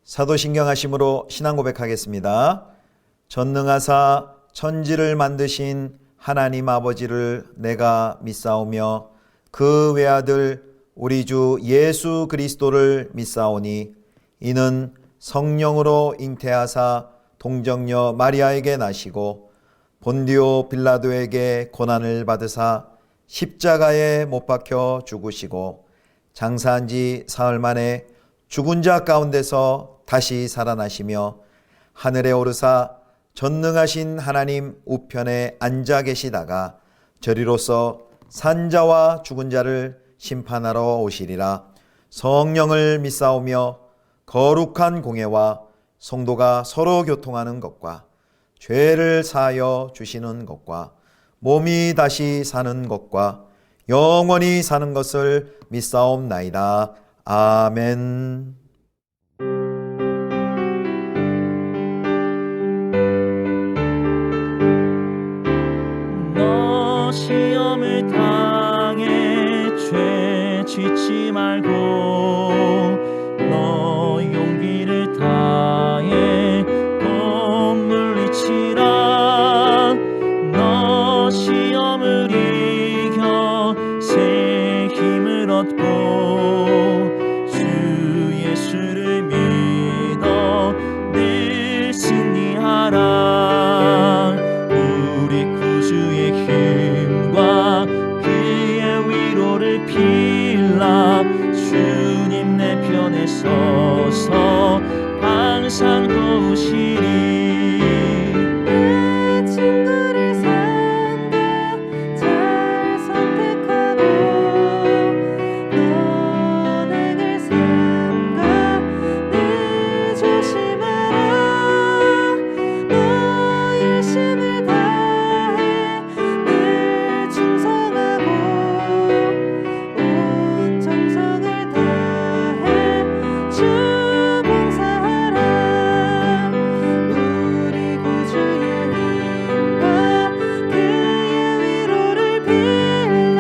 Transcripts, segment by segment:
사도신경하심으로 신앙 고백하겠습니다. 전능하사 천지를 만드신 하나님 아버지를 내가 믿사오며 그 외아들 우리 주 예수 그리스도를 믿사오니 이는 성령으로 잉태하사 동정녀 마리아에게 나시고 본디오 빌라도에게 고난을 받으사 십자가에 못 박혀 죽으시고 장사한 지 사흘 만에 죽은 자 가운데서 다시 살아나시며 하늘에 오르사 전능하신 하나님 우편에 앉아 계시다가 저리로서 산자와 죽은 자를 심판하러 오시리라. 성령을 믿사오며 거룩한 공예와 성도가 서로 교통하는 것과 죄를 사하여 주시는 것과 몸이 다시 사는 것과 영원히 사는 것을 믿사옵나이다. 아멘. 너 시험을 당해 죄 짓지 말고 너 용기를 다해 곧 물리치라. 너 시험을 이겨 새 힘을 얻고 주 예수를 믿어 늘 승리하라. 우리 구주의 힘과 그의 위로를 빌라. 주님 내 편에 서서 항상 도우시리. 내 친구를 산다 잘 선택하고 선행을 삼가 늘 조심하라. 너 열심을 다해 늘 충성하고 온 정성을 다해 주 봉사하라. 우리 구주의 힘과 그의 위로를 빌라.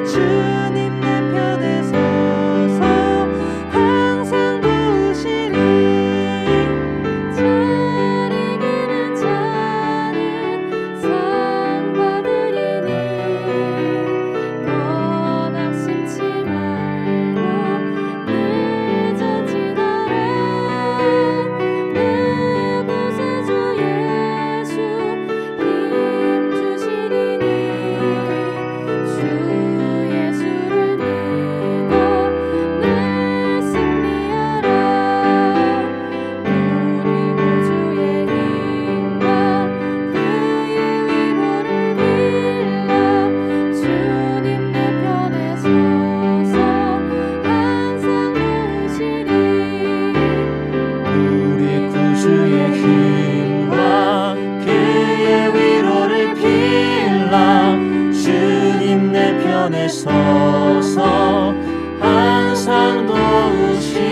주님 내 편에 서서 항상 도우시리. 잘 이기는 자는 상 받으리니 꺼낙심치 말고 늘 전진하라. 내 구세주 예수 힘 주시리니 주 예수를 믿어 늘 승리하라. 우리 구주의 힘과 그의 위로를 빌라. 주님 내 편에 서서 항상 도우시리. 우리 구주의 힘과 그의 위로를 빌라. 주님 내 편에 서서 항상 도우시리.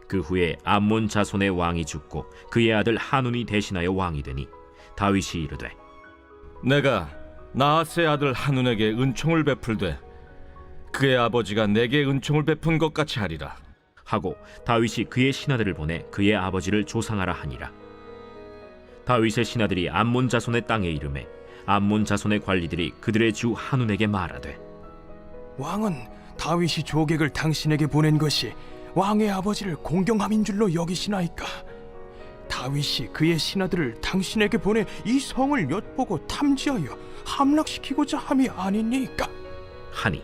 그 후에 암몬 자손의 왕이 죽고 그의 아들 한운이 대신하여 왕이 되니 다윗이 이르되 내가 나하스의 아들 한운에게 은총을 베풀되 그의 아버지가 내게 은총을 베푼 것 같이 하리라. 하고 다윗이 그의 신하들을 보내 그의 아버지를 조상하라 하니라. 다윗의 신하들이 암몬 자손의 땅에 이르매 암몬 자손의 관리들이 그들의 주 한운에게 말하되 왕은 다윗이 조객을 당신에게 보낸 것이 왕의 아버지를 공경함인 줄로 여기시나이까? 다윗이 그의 신하들을 당신에게 보내 이 성을 엿보고 탐지하여 함락시키고자 함이 아니니까? 하니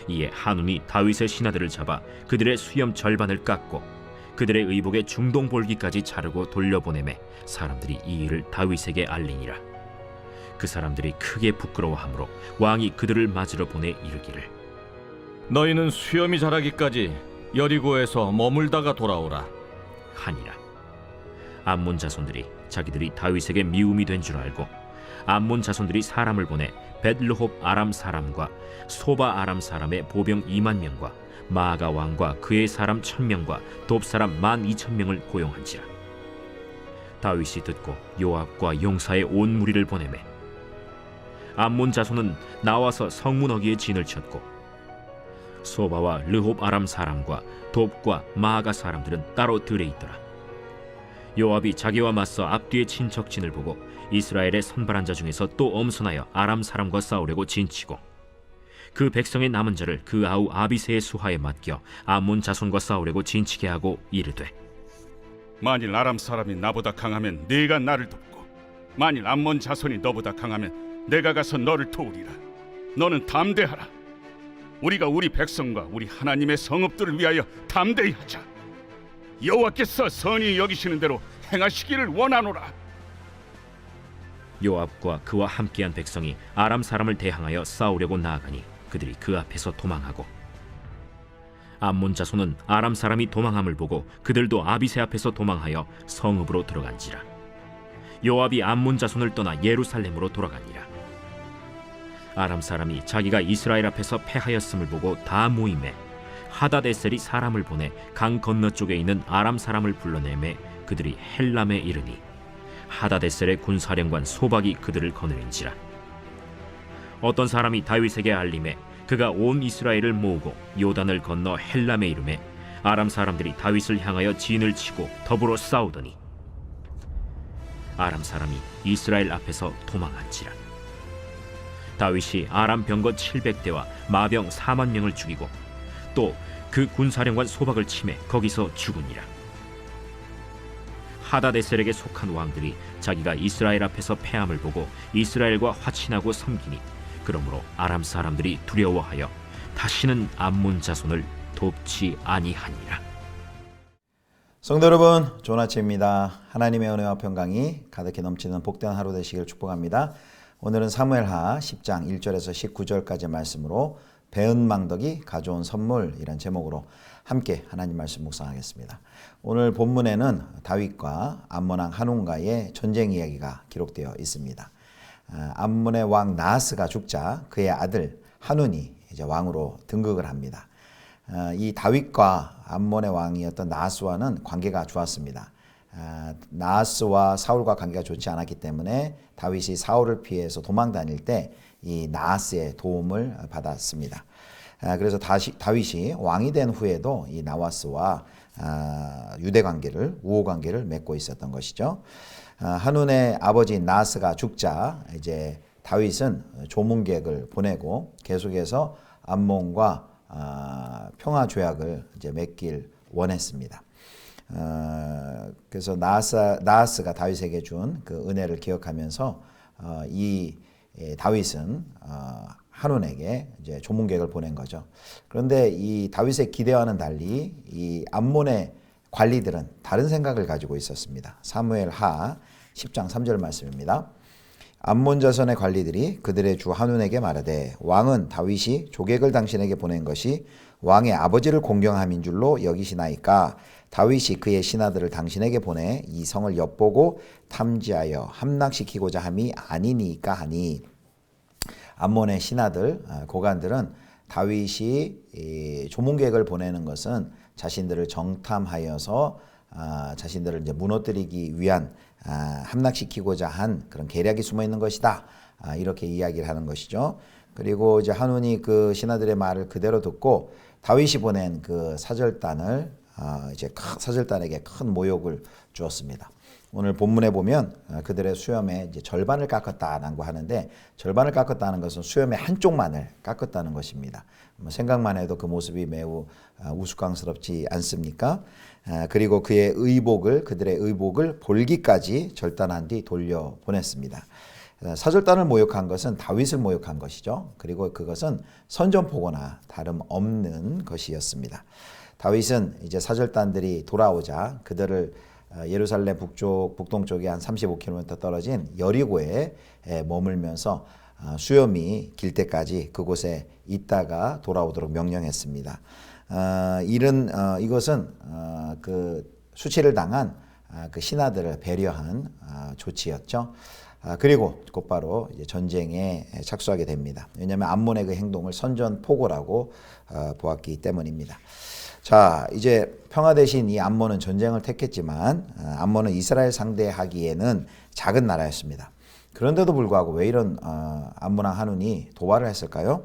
이에 한운이 다윗의 신하들을 잡아 그들의 수염 절반을 깎고 그들의 의복의 중동볼기까지 자르고 돌려보내매 사람들이 이 일을 다윗에게 알리니라. 그 사람들이 크게 부끄러워하므로 왕이 그들을 맞으러 보내 이르기를 너희는 수염이 자라기까지 여리고에서 머물다가 돌아오라. 하니라. 암몬 자손들이 자기들이 다윗에게 미움이 된 줄 알고 암몬 자손들이 사람을 보내 벳르홉 아람 사람과 소바 아람 사람의 보병 2만 명과 마아가 왕과 그의 사람 1000명과 돕 사람 12,000명을 고용한지라. 다윗이 듣고 요압과 용사의 온 무리를 보내매 암몬 자손은 나와서 성문 어귀에 진을 쳤고 소바와 르홉 아람 사람과 돕과 마아가 사람들은 따로 들에 있더라. 요압이 자기와 맞서 앞뒤의 친척진을 보고 이스라엘의 선발한 자 중에서 또 엄선하여 아람 사람과 싸우려고 진치고 그 백성의 남은 자를 그 아우 아비새의 수하에 맡겨 암몬 자손과 싸우려고 진치게 하고 이르되 만일 아람 사람이 나보다 강하면 네가 나를 돕고 만일 암몬 자손이 너보다 강하면 내가 가서 너를 도우리라. 너는 담대하라. 우리가 우리 백성과 우리 하나님의 성읍들을 위하여 담대히 하자. 여호와께서 선히 여기시는 대로 행하시기를 원하노라. 요압과 그와 함께한 백성이 아람 사람을 대항하여 싸우려고 나아가니 그들이 그 앞에서 도망하고 암몬 자손은 아람 사람이 도망함을 보고 그들도 아비새 앞에서 도망하여 성읍으로 들어간지라. 요압이 암몬 자손을 떠나 예루살렘으로 돌아가니라. 아람 사람이 자기가 이스라엘 앞에서 패하였음을 보고 다 모임에 하다데셀이 사람을 보내 강 건너쪽에 있는 아람 사람을 불러내매 그들이 헬람에 이르니 하다데셀의 군사령관 소박이 그들을 거느린지라. 어떤 사람이 다윗에게 알림해 그가 온 이스라엘을 모으고 요단을 건너 헬람에 이르매 아람 사람들이 다윗을 향하여 진을 치고 더불어 싸우더니 아람 사람이 이스라엘 앞에서 도망한지라. 다윗이 아람 병거 700대와 마병 4만 명을 죽이고 또 그 군사령관 소박을 치매 거기서 죽으니라. 하다데셀에게 속한 왕들이 자기가 이스라엘 앞에서 패함을 보고 이스라엘과 화친하고 섬기니 그러므로 아람 사람들이 두려워하여 다시는 암몬 자손을 돕지 아니하니라. 성도 여러분, 좋은 아침입니다. 하나님의 은혜와 평강이 가득히 넘치는 복된 하루 되시길 축복합니다. 오늘은 사무엘하 10장 1절에서 19절까지 말씀으로 배은망덕이 가져온 선물이란 제목으로 함께 하나님 말씀 묵상하겠습니다. 오늘 본문에는 다윗과 암몬 왕 한온과의 전쟁 이야기가 기록되어 있습니다. 암몬의 왕 나하스가 죽자 그의 아들 한온이 이제 왕으로 등극을 합니다. 이 다윗과 암몬의 왕이었던 나하스와는 관계가 좋았습니다. 나하스와 사울과 관계가 좋지 않았기 때문에 다윗이 사울을 피해서 도망 다닐 때 이 나하스의 도움을 받았습니다. 그래서 다윗이 왕이 된 후에도 이 나하스와 유대 관계를, 우호 관계를 맺고 있었던 것이죠. 한운의 아버지 나하스가 죽자 이제 다윗은 조문객을 보내고 계속해서 암몬과 평화 조약을 이제 맺길 원했습니다. 그래서 나하스가 다윗에게 준 그 은혜를 기억하면서 이 다윗은 한온에게 이제 조문객을 보낸 거죠. 그런데 이 다윗의 기대와는 달리 이 암몬의 관리들은 다른 생각을 가지고 있었습니다. 사무엘하 10장 3절 말씀입니다. 암몬 자손의 관리들이 그들의 주 한온에게 말하되 왕은 다윗이 조객을 당신에게 보낸 것이 왕의 아버지를 공경함인 줄로 여기시나이까 다윗이 그의 신하들을 당신에게 보내 이 성을 엿보고 탐지하여 함락시키고자 함이 아니니까 하니. 암몬의 신하들, 고관들은 다윗이 조문객을 보내는 것은 자신들을 정탐하여서 자신들을 이제 무너뜨리기 위한 함락시키고자 한 그런 계략이 숨어 있는 것이다. 이렇게 이야기를 하는 것이죠. 그리고 이제 한운이 그 신하들의 말을 그대로 듣고 다윗이 보낸 그 사절단을 이제 사절단에게 큰 모욕을 주었습니다. 오늘 본문에 보면 그들의 수염의 이제 절반을 깎았다라고 하는데 절반을 깎았다는 것은 수염의 한쪽만을 깎았다는 것입니다. 생각만 해도 그 모습이 매우 우스꽝스럽지 않습니까? 그리고 그들의 의복을 볼기까지 절단한 뒤 돌려보냈습니다. 사절단을 모욕한 것은 다윗을 모욕한 것이죠. 그리고 그것은 선전포고나 다름없는 것이었습니다. 다윗은 이제 사절단들이 돌아오자 그들을 예루살렘 북동쪽에 한 35km 떨어진 여리고에 머물면서 수염이 길 때까지 그곳에 있다가 돌아오도록 명령했습니다. 이것은 그 수치를 당한 그 신하들을 배려한 조치였죠. 그리고 곧바로 이제 전쟁에 착수하게 됩니다. 왜냐하면 암몬의 그 행동을 선전포고라고 보았기 때문입니다. 자, 이제 평화 대신 이 암몬은 전쟁을 택했지만 암몬은 이스라엘 상대하기에는 작은 나라였습니다. 그런데도 불구하고 왜 이런 암몬왕 한운이 도발을 했을까요?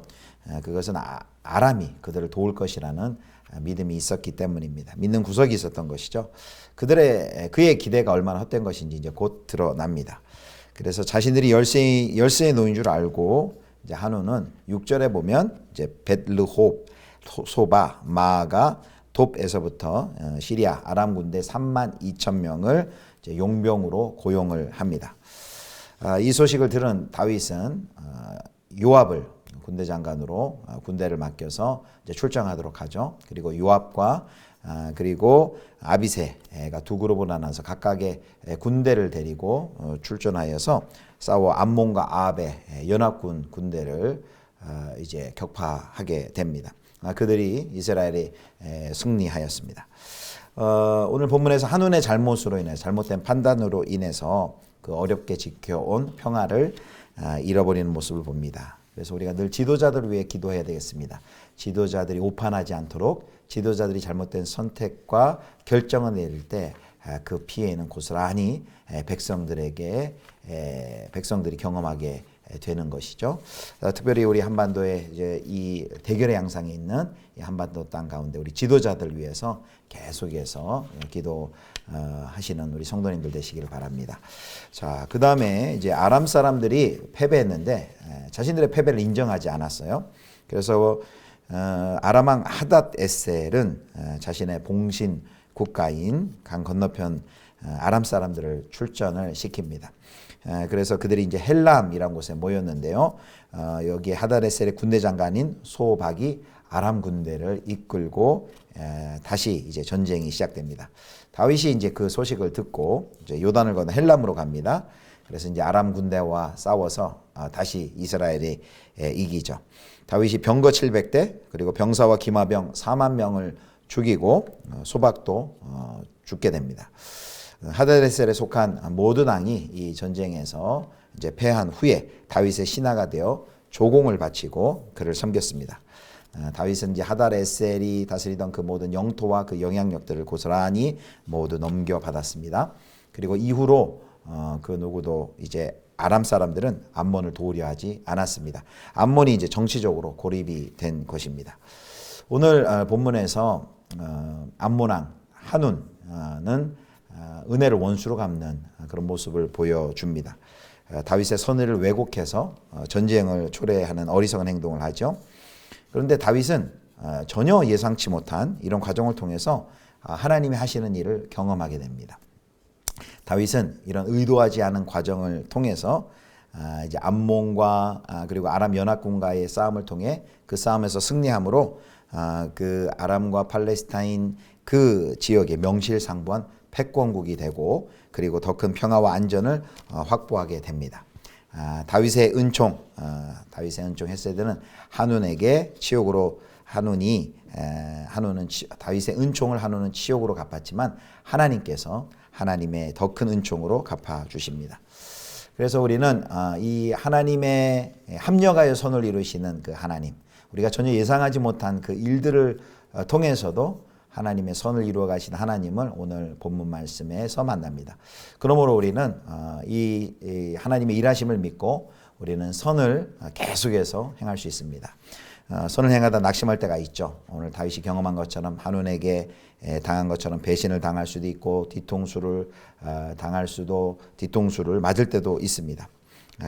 그것은 아람이 그들을 도울 것이라는 믿음이 있었기 때문입니다. 믿는 구석이 있었던 것이죠. 그의 기대가 얼마나 헛된 것인지 이제 곧 드러납니다. 그래서 자신들이 열세의 노인 줄 알고 이제 한운은 6절에 보면 이제 벳르홉, 소바, 마아가, 돕에서부터 시리아 아람 군대 32,000명을 이제 용병으로 고용을 합니다. 이 소식을 들은 다윗은 요압을 군대 장관으로 군대를 맡겨서 이제 출정하도록 하죠. 그리고 요압과 그리고 아비새가 두 그룹으로 나눠서 각각의 군대를 데리고 출전하여서 싸워 암몬과 아합의 연합군 군대를 이제 격파하게 됩니다. 그들이 이스라엘이 승리하였습니다. 오늘 본문에서 한운의 잘못으로 인해 잘못된 판단으로 인해서 그 어렵게 지켜온 평화를 잃어버리는 모습을 봅니다. 그래서 우리가 늘 지도자들을 위해 기도해야 되겠습니다. 지도자들이 오판하지 않도록 지도자들이 잘못된 선택과 결정을 내릴 때 그 피해는 고스란히 백성들이 경험하게 되는 것이죠. 특별히 우리 한반도에 이제 이 대결의 양상에 있는 이 한반도 땅 가운데 우리 지도자들 위해서 계속해서 기도하시는 우리 성도님들 되시기를 바랍니다. 자, 그 다음에 이제 아람 사람들이 패배했는데 자신들의 패배를 인정하지 않았어요. 그래서 아람왕 하닷 에셀은 자신의 봉신 국가인 강 건너편 아람 사람들을 출전을 시킵니다. 그래서 그들이 이제 헬람이라는 곳에 모였는데요. 여기 하닷에셀의 군대 장관인 소박이 아람 군대를 이끌고 다시 이제 전쟁이 시작됩니다. 다윗이 이제 그 소식을 듣고 이제 요단을 건너 헬람으로 갑니다. 그래서 이제 아람 군대와 싸워서 다시 이스라엘이 이기죠. 다윗이 병거 700대 그리고 병사와 기마병 4만 명을 죽이고 소박도 죽게 됩니다. 하닷에셀에 속한 모든 왕이 이 전쟁에서 이제 패한 후에 다윗의 신하가 되어 조공을 바치고 그를 섬겼습니다. 다윗은 이제 하닷에셀이 다스리던 그 모든 영토와 그 영향력들을 고스란히 모두 넘겨받았습니다. 그리고 이후로 그 누구도 이제 아람 사람들은 암몬을 도우려 하지 않았습니다. 암몬이 이제 정치적으로 고립이 된 것입니다. 오늘 본문에서 암몬왕 한운은 은혜를 원수로 갚는 그런 모습을 보여줍니다. 다윗의 선의를 왜곡해서 전쟁을 초래하는 어리석은 행동을 하죠. 그런데 다윗은 전혀 예상치 못한 이런 과정을 통해서 하나님이 하시는 일을 경험하게 됩니다. 다윗은 이런 의도하지 않은 과정을 통해서 이제 암몬과 그리고 아람 연합군과의 싸움을 통해 그 싸움에서 승리함으로 그 아람과 팔레스타인 그 지역의 명실상부한 패권국이 되고 그리고 더 큰 평화와 안전을 확보하게 됩니다. 다윗의 은총 헤세드는 한운에게 치욕으로 다윗의 은총을 한운은 치욕으로 갚았지만 하나님께서 하나님의 더 큰 은총으로 갚아 주십니다. 그래서 우리는 이 하나님의 합력하여 선을 이루시는 그 하나님, 우리가 전혀 예상하지 못한 그 일들을 통해서도 하나님의 선을 이루어 가신 하나님을 오늘 본문 말씀에서 만납니다. 그러므로 우리는 이 하나님의 일하심을 믿고 우리는 선을 계속해서 행할 수 있습니다. 선을 행하다 낙심할 때가 있죠. 오늘 다윗이 경험한 것처럼 한운에게 당한 것처럼 배신을 당할 수도 있고 뒤통수를 맞을 때도 있습니다.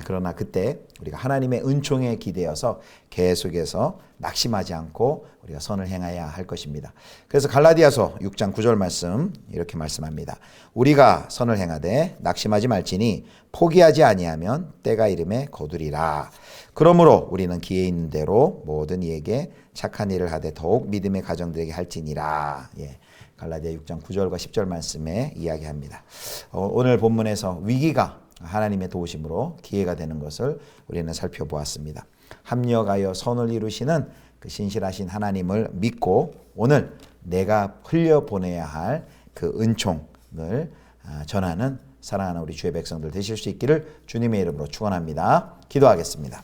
그러나 그때 우리가 하나님의 은총에 기대어서 계속해서 낙심하지 않고 우리가 선을 행해야 할 것입니다. 그래서 갈라디아서 6장 9절 말씀 이렇게 말씀합니다. 우리가 선을 행하되 낙심하지 말지니 포기하지 아니하면 때가 이름에 거두리라. 그러므로 우리는 기회 있는 대로 모든 이에게 착한 일을 하되 더욱 믿음의 가정들에게 할지니라. 갈라디아 6장 9절과 10절 말씀에 이야기합니다. 오늘 본문에서 위기가 하나님의 도우심으로 기회가 되는 것을 우리는 살펴보았습니다. 합력하여 선을 이루시는 그 신실하신 하나님을 믿고 오늘 내가 흘려보내야 할 그 은총을 전하는 사랑하는 우리 주의 백성들 되실 수 있기를 주님의 이름으로 축원합니다. 기도하겠습니다.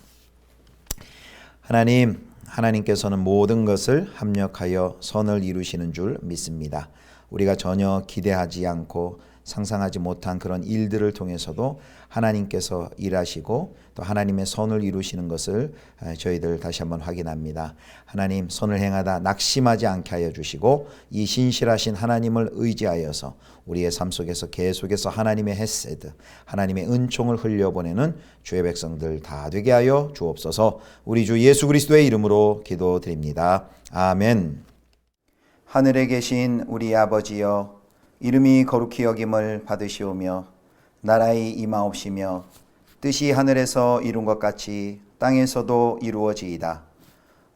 하나님께서는 모든 것을 합력하여 선을 이루시는 줄 믿습니다. 우리가 전혀 기대하지 않고 상상하지 못한 그런 일들을 통해서도 하나님께서 일하시고 또 하나님의 선을 이루시는 것을 저희들 다시 한번 확인합니다. 하나님, 선을 행하다 낙심하지 않게 하여 주시고 이 신실하신 하나님을 의지하여서 우리의 삶 속에서 계속해서 하나님의 헤세드, 하나님의 은총을 흘려보내는 주의 백성들 다 되게 하여 주옵소서. 우리 주 예수 그리스도의 이름으로 기도드립니다. 아멘. 하늘에 계신 우리 아버지여, 이름이 거룩히 여김을 받으시오며 나라의 임하옵시며 뜻이 하늘에서 이룬 것 같이 땅에서도 이루어지이다.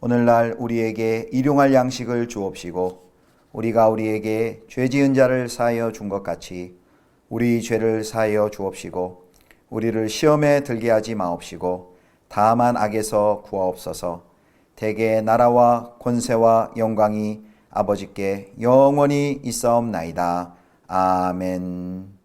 오늘날 우리에게 일용할 양식을 주옵시고 우리가 우리에게 죄 지은 자를 사하여 준 것 같이 우리 죄를 사하여 주옵시고 우리를 시험에 들게 하지 마옵시고 다만 악에서 구하옵소서. 대개 나라와 권세와 영광이 아버지께 영원히 있사옵나이다. 아멘.